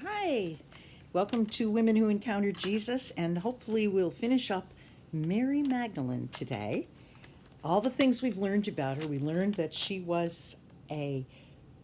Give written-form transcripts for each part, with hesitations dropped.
Hi, welcome to Women Who Encountered Jesus, and hopefully we'll finish up Mary Magdalene today. All the things we've learned about her, we learned that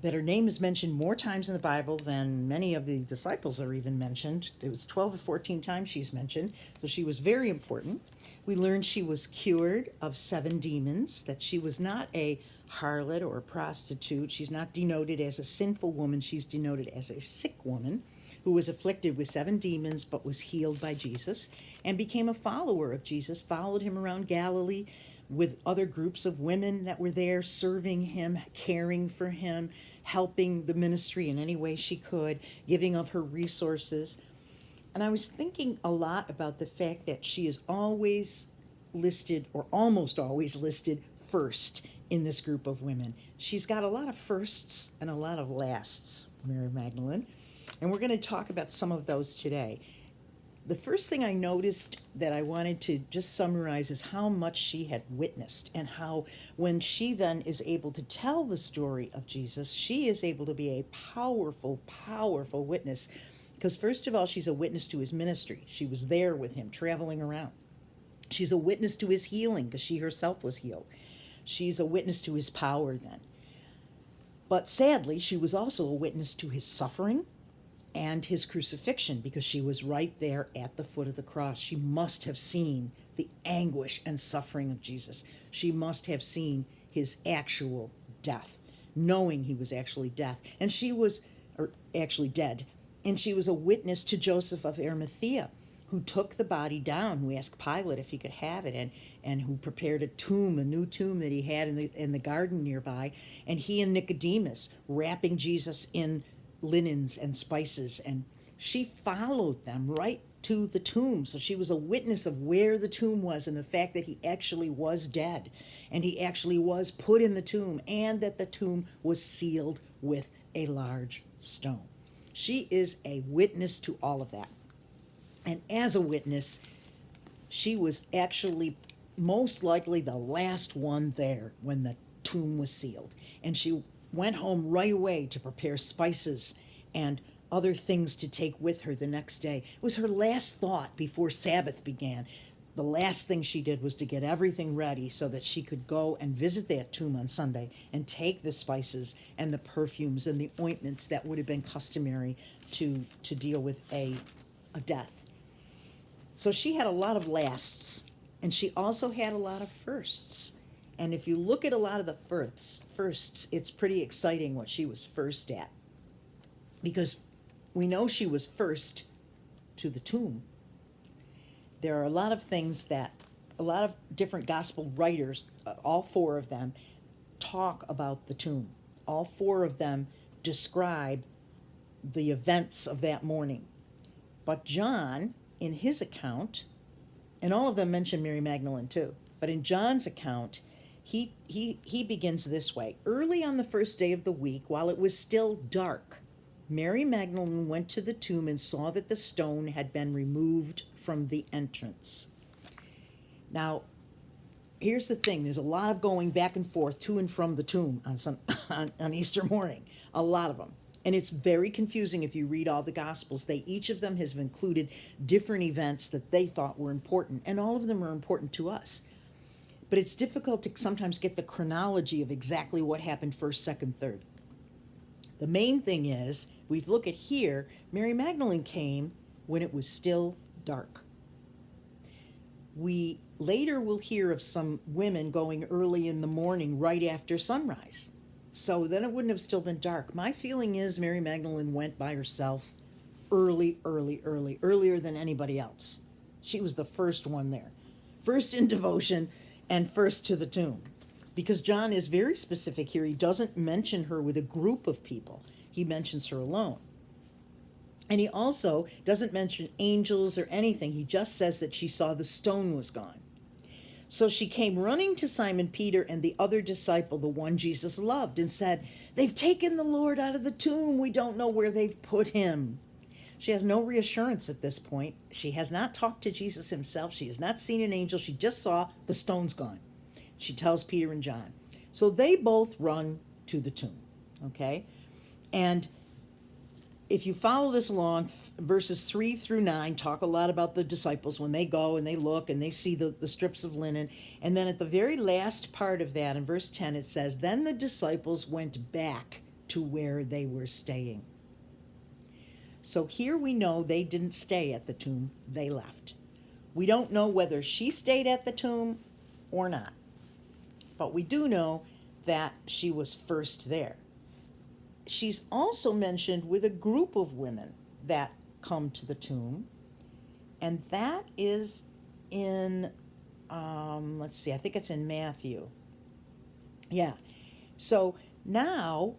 that her name is mentioned more times in the Bible than many of the disciples are even mentioned. It was 12 or 14 times she's mentioned, so she was very important. We learned she was cured of 7 demons, that she was not a harlot or a prostitute. She's not denoted as a sinful woman. She's denoted as a sick woman who was afflicted with 7 demons but was healed by Jesus and became a follower of Jesus, followed him around Galilee with other groups of women that were there serving him, caring for him, helping the ministry in any way she could, giving of her resources. And I was thinking a lot about the fact that she is always listed, or almost always listed, first in this group of women. She's got a lot of firsts and a lot of lasts, Mary Magdalene, and we're going to talk about some of those today. The first thing I noticed that I wanted to just summarize is how much she had witnessed, and how when she then is able to tell the story of Jesus, she is able to be a powerful, powerful witness. Because first of all, she's a witness to his ministry. She was there with him, traveling around. She's a witness to his healing, because she herself was healed. She's a witness to his power then. But sadly, she was also a witness to his suffering and his crucifixion, because she was right there at the foot of the cross. She must have seen the anguish and suffering of Jesus. She must have seen his actual death, knowing he was actually death. And she was, or actually dead. And she was a witness to Joseph of Arimathea, who took the body down, who asked Pilate if he could have it, and who prepared a tomb, a new tomb that he had in the garden nearby. And he and Nicodemus wrapping Jesus in linens and spices, and she followed them right to the tomb. So she was a witness of where the tomb was, and the fact that he actually was dead, and he actually was put in the tomb, and that the tomb was sealed with a large stone. She is a witness to all of that. And as a witness, she was actually most likely the last one there when the tomb was sealed. And she went home right away to prepare spices and other things to take with her the next day. It was her last thought before Sabbath began. The last thing she did was to get everything ready so that she could go and visit that tomb on Sunday and take the spices and the perfumes and the ointments that would have been customary to deal with a death. So she had a lot of lasts, and she also had a lot of firsts. And if you look at a lot of the firsts, it's pretty exciting what she was first at. Because we know she was first to the tomb. There are a lot of things that a lot of different gospel writers, all 4 of them, talk about the tomb. All 4 of them describe the events of that morning. But John, in his account, and all of them mention Mary Magdalene too, but in John's account, he begins this way. Early on the first day of the week, while it was still dark, Mary Magdalene went to the tomb and saw that the stone had been removed from the entrance. Now, here's the thing. There's a lot of going back and forth to and from the tomb on Easter morning, a lot of them. And it's very confusing if you read all the Gospels. Each of them has included different events that they thought were important, and all of them are important to us. But it's difficult to sometimes get the chronology of exactly what happened first, second, third. The main thing is, we look at here, Mary Magdalene came when it was still dark. We later will hear of some women going early in the morning right after sunrise. So then it wouldn't have still been dark. My feeling is Mary Magdalene went by herself earlier than anybody else. She was the first one there. First in devotion and first to the tomb. Because John is very specific here. He doesn't mention her with a group of people. He mentions her alone. And he also doesn't mention angels or anything. He just says that she saw the stone was gone. So she came running to Simon Peter and the other disciple, the one Jesus loved, and said, "They've taken the Lord out of the tomb. We don't know where they've put him." She has no reassurance at this point. She has not talked to Jesus himself. She has not seen an angel. She just saw the stone's gone. She tells Peter and John. So they both run to the tomb, okay? And if you follow this along, verses 3 through 9 talk a lot about the disciples when they go and they look and they see the strips of linen. And then at the very last part of that, in verse 10, it says, "Then the disciples went back to where they were staying." So here we know they didn't stay at the tomb, they left. We don't know whether she stayed at the tomb or not, but we do know that she was first there. She's also mentioned with a group of women that come to the tomb, and that is in, let's see, I think it's in Matthew. Yeah, so now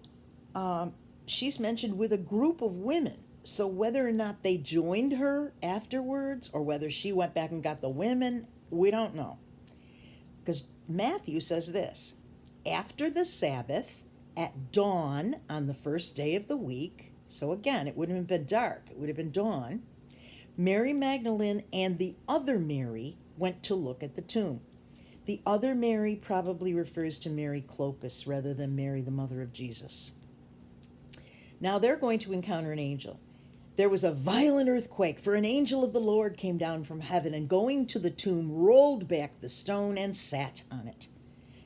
she's mentioned with a group of women. So whether or not they joined her afterwards or whether she went back and got the women, we don't know. Because Matthew says this, "After the Sabbath, at dawn on the first day of the week," so again, it wouldn't have been dark, it would have been dawn, "Mary Magdalene and the other Mary went to look at the tomb." The other Mary probably refers to Mary Clopas rather than Mary, the mother of Jesus. Now they're going to encounter an angel. "There was a violent earthquake, for an angel of the Lord came down from heaven and going to the tomb rolled back the stone and sat on it.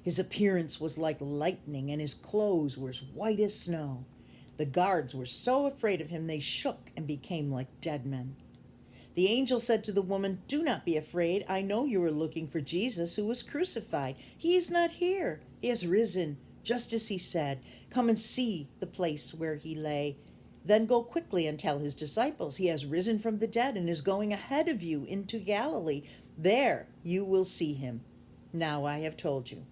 His appearance was like lightning, and his clothes were as white as snow. The guards were so afraid of him they shook and became like dead men. The angel said to the woman, 'Do not be afraid. I know you are looking for Jesus who was crucified. He is not here. He has risen, just as he said. Come and see the place where he lay. Then go quickly and tell his disciples, he has risen from the dead and is going ahead of you into Galilee. There you will see him. Now I have told you.'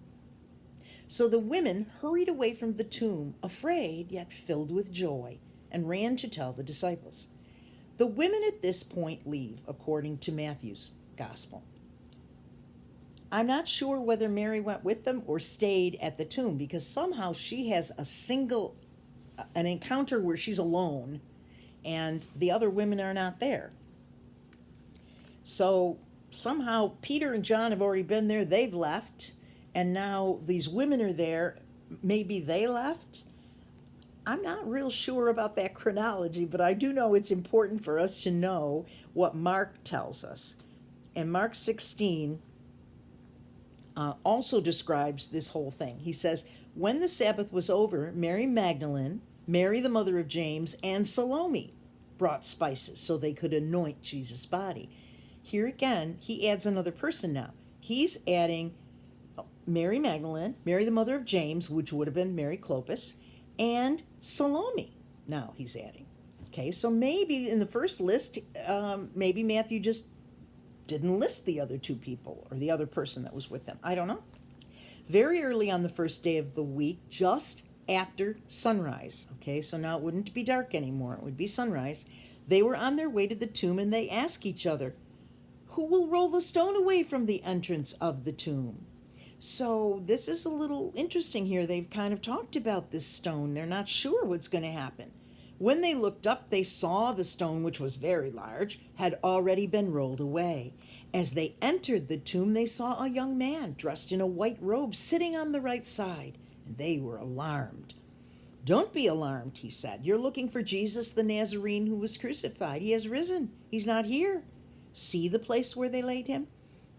So the women hurried away from the tomb, afraid yet filled with joy, and ran to tell the disciples. The women at this point leave, according to Matthew's gospel. I'm not sure whether Mary went with them or stayed at the tomb, because somehow she has an encounter where she's alone and the other women are not there. So somehow Peter and John have already been there, they've left, and now these women are there. Maybe they left. I'm not real sure about that chronology, but I do know it's important for us to know what Mark tells us. And Mark 16 also describes this whole thing. He says, "When the Sabbath was over, Mary Magdalene, Mary the mother of James, and Salome brought spices so they could anoint Jesus' body." Here again, he adds another person now. He's adding Mary Magdalene, Mary the mother of James, which would have been Mary Clopas, and Salome. Now he's adding. Okay, so maybe in the first list, maybe Matthew just didn't list the other two people or the other person that was with them. I don't know. Very early on the first day of the week, just after sunrise, okay, so now it wouldn't be dark anymore, it would be sunrise, they were on their way to the tomb and they asked each other, "Who will roll the stone away from the entrance of the tomb?" So this is a little interesting here. They've kind of talked about this stone. They're not sure what's going to happen. When they looked up, they saw the stone, which was very large, had already been rolled away. As they entered the tomb, they saw a young man dressed in a white robe sitting on the right side, and they were alarmed. "Don't be alarmed," he said. "You're looking for Jesus the Nazarene who was crucified. He has risen. He's not here. See the place where they laid him?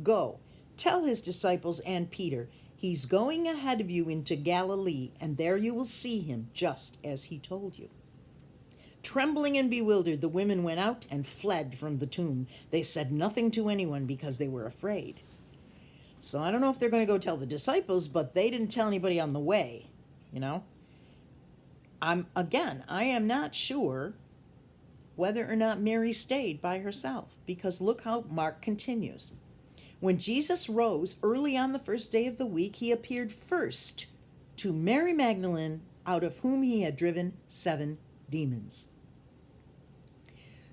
Go. Tell his disciples and Peter, he's going ahead of you into Galilee, and there you will see him just as he told you." Trembling and bewildered, the women went out and fled from the tomb. They said nothing to anyone because they were afraid. So I don't know if they're going to go tell the disciples, but they didn't tell anybody on the way, you know. I am not sure whether or not Mary stayed by herself, because look how Mark continues. "When Jesus rose early on the first day of the week, he appeared first to Mary Magdalene, out of whom he had driven 7 demons."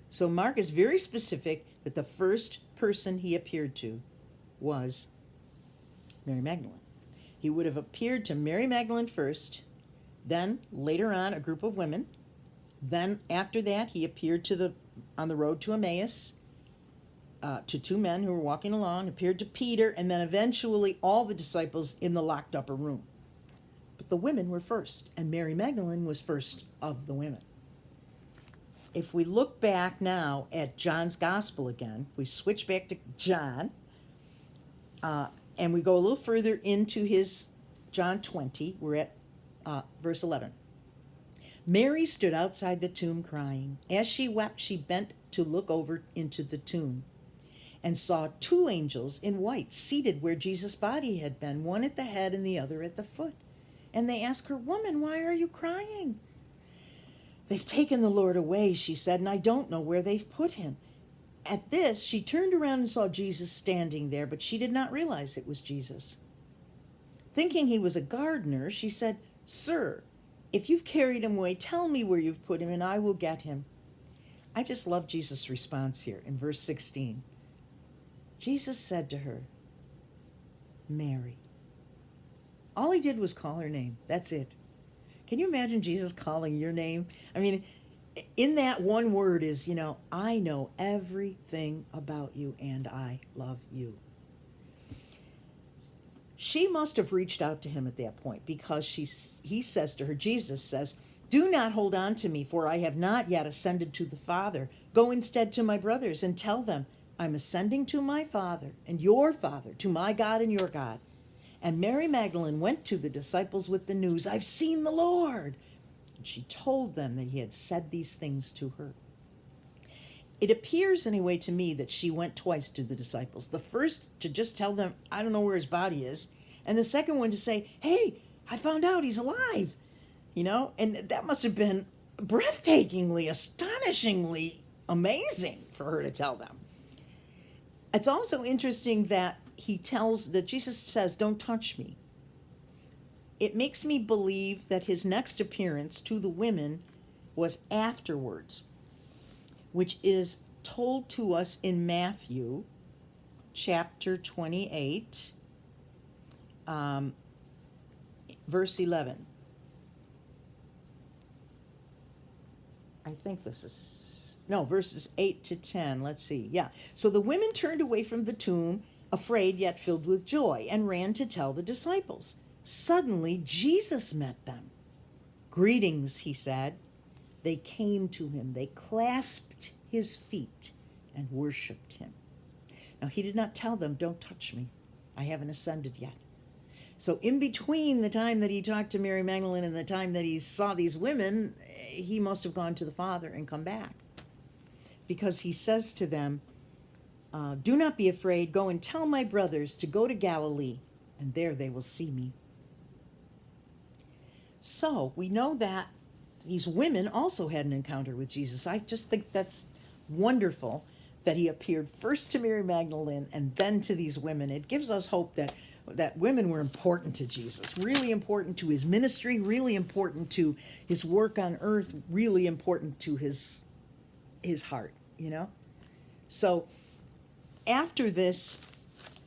So Mark is very specific that the first person he appeared to was Mary Magdalene. He would have appeared to Mary Magdalene first, then later on a group of women. Then after that, he appeared on the road to Emmaus, to 2 men who were walking along, appeared to Peter, and then eventually all the disciples in the locked upper room. But the women were first, and Mary Magdalene was first of the women. if we look back now at John's gospel again, we switch back to John, and we go a little further into his John 20. We're at verse 11. Mary stood outside the tomb crying. As she wept, she bent to look over into the tomb and saw two angels in white seated where Jesus' body had been, one at the head and the other at the foot. And they asked her, "Woman, why are you crying?" "They've taken the Lord away," she said, "and I don't know where they've put him." At this, she turned around and saw Jesus standing there, but she did not realize it was Jesus. Thinking he was a gardener, she said, "Sir, if you've carried him away, tell me where you've put him, and I will get him." I just love Jesus' response here in verse 16. Jesus said to her, "Mary." All he did was call her name. That's it. Can you imagine Jesus calling your name? I mean, in that one word is, I know everything about you and I love you. She must have reached out to him at that point because he says to her, Jesus says, "Do not hold on to me, for I have not yet ascended to the Father. Go instead to my brothers and tell them, I'm ascending to my Father and your Father, to my God and your God." And Mary Magdalene went to the disciples with the news, "I've seen the Lord." And she told them that he had said these things to her. It appears anyway to me that she went twice to the disciples. The first to just tell them, "I don't know where his body is." And the second one to say, "Hey, I found out he's alive." And that must have been breathtakingly, astonishingly amazing for her to tell them. It's also interesting that Jesus says, "Don't touch me." It makes me believe that his next appearance to the women was afterwards, which is told to us in Matthew chapter 28, verse 11. I think this is... No, verses 8 to 10. Let's see. Yeah. "So the women turned away from the tomb, afraid yet filled with joy, and ran to tell the disciples. Suddenly Jesus met them. 'Greetings,' he said. They came to him. They clasped his feet and worshipped him." Now, he did not tell them, "Don't touch me. I haven't ascended yet." So in between the time that he talked to Mary Magdalene and the time that he saw these women, he must have gone to the Father and come back. Because he says to them, "Do not be afraid. Go and tell my brothers to go to Galilee, and there they will see me." So we know that these women also had an encounter with Jesus. I just think that's wonderful that he appeared first to Mary Magdalene and then to these women. It gives us hope that women were important to Jesus, really important to his ministry, really important to his work on earth, really important to his heart, So after this,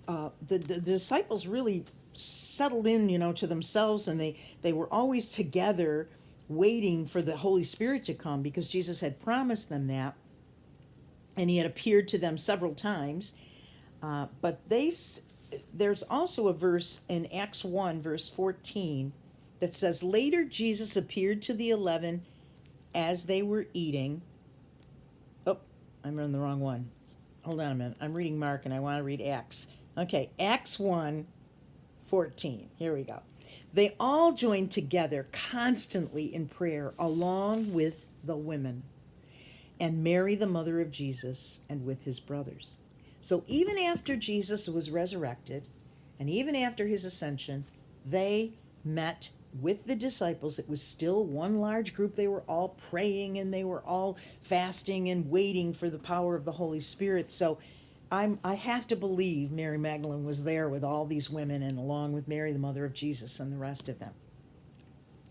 the disciples really settled in, to themselves, and they were always together waiting for the Holy Spirit to come because Jesus had promised them that, and he had appeared to them several times. But there's also a verse in Acts 1, verse 14, that says, "Later Jesus appeared to the 11 as they were eating." Oh, I'm on the wrong one. Hold on a minute. I'm reading Mark and I want to read Acts. Okay, Acts 1, 14. Here we go. "They all joined together constantly in prayer along with the women and Mary, the mother of Jesus, and with his brothers." So even after Jesus was resurrected and even after his ascension, they met with the disciples. It was still one large group. They were all praying and they were all fasting and waiting for the power of the Holy Spirit. So I have to believe Mary Magdalene was there with all these women and along with Mary, the mother of Jesus, and the rest of them.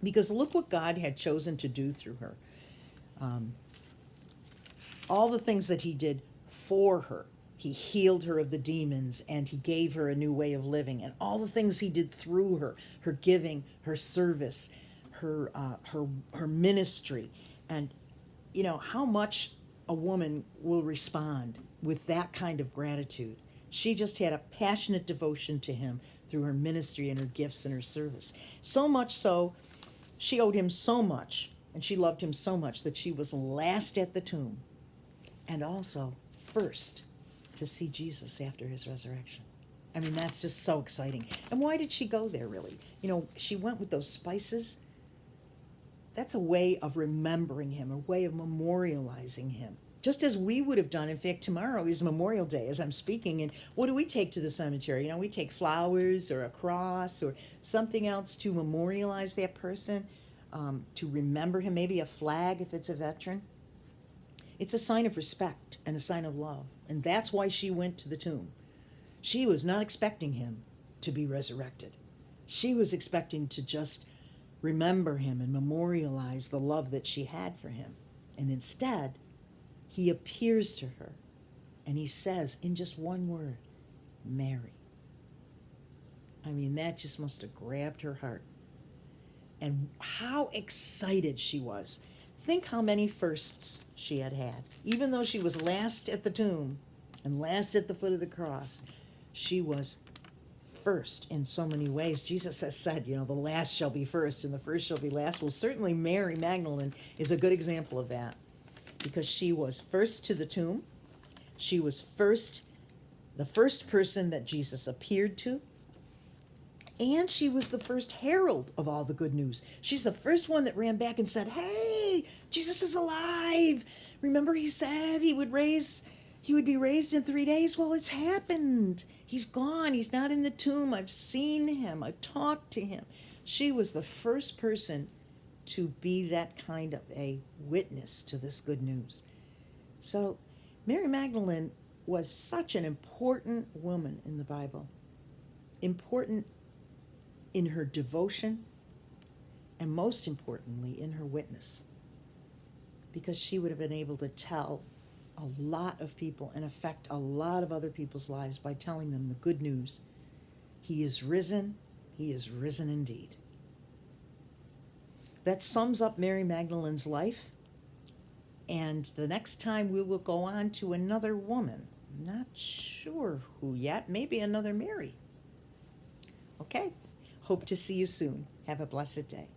Because look what God had chosen to do through her. All the things that he did for her. He healed her of the demons, and he gave her a new way of living, and all the things he did through her, her giving, her service, her ministry, and how much a woman will respond with that kind of gratitude. She just had a passionate devotion to him through her ministry and her gifts and her service. So much so, she owed him so much And she loved him so much that she was last at the tomb and also first to see Jesus after his resurrection. I mean, that's just so exciting. And why did she go there, really? You know, she went with those spices. That's a way of remembering him, a way of memorializing him. Just as we would have done. In fact, tomorrow is Memorial Day as I'm speaking. And what do we take to the cemetery? You know, we take flowers or a cross or something else to memorialize that person, to remember him, maybe a flag if it's a veteran. It's a sign of respect and a sign of love. And that's why she went to the tomb. She was not expecting him to be resurrected. She was expecting to just remember him and memorialize the love that she had for him. And instead, he appears to her and he says in just one word, Mary. I mean, that just must have grabbed her heart. And how excited she was. Think how many firsts she had had. Even though she was last at the tomb and last at the foot of the cross, she was first in so many ways. Jesus has said, you know, the last shall be first and the first shall be last. Well, certainly Mary Magdalene is a good example of that, because she was first to the tomb. She was the first person that Jesus appeared to. And she was the first herald of all the good news. She's the first one that ran back and said, hey, Jesus is alive. Remember he said he would be raised in 3 days? Well, it's happened. He's gone. He's not in the tomb. I've seen him. I've talked to him. She was the first person to be that kind of a witness to this good news. So Mary Magdalene was such an important woman in the Bible. Important in her devotion, and most importantly, in her witness. Because she would have been able to tell a lot of people and affect a lot of other people's lives by telling them the good news. He is risen. He is risen indeed. That sums up Mary Magdalene's life. And the next time we will go on to another woman. Not sure who yet. Maybe another Mary. Okay. Hope to see you soon. Have a blessed day.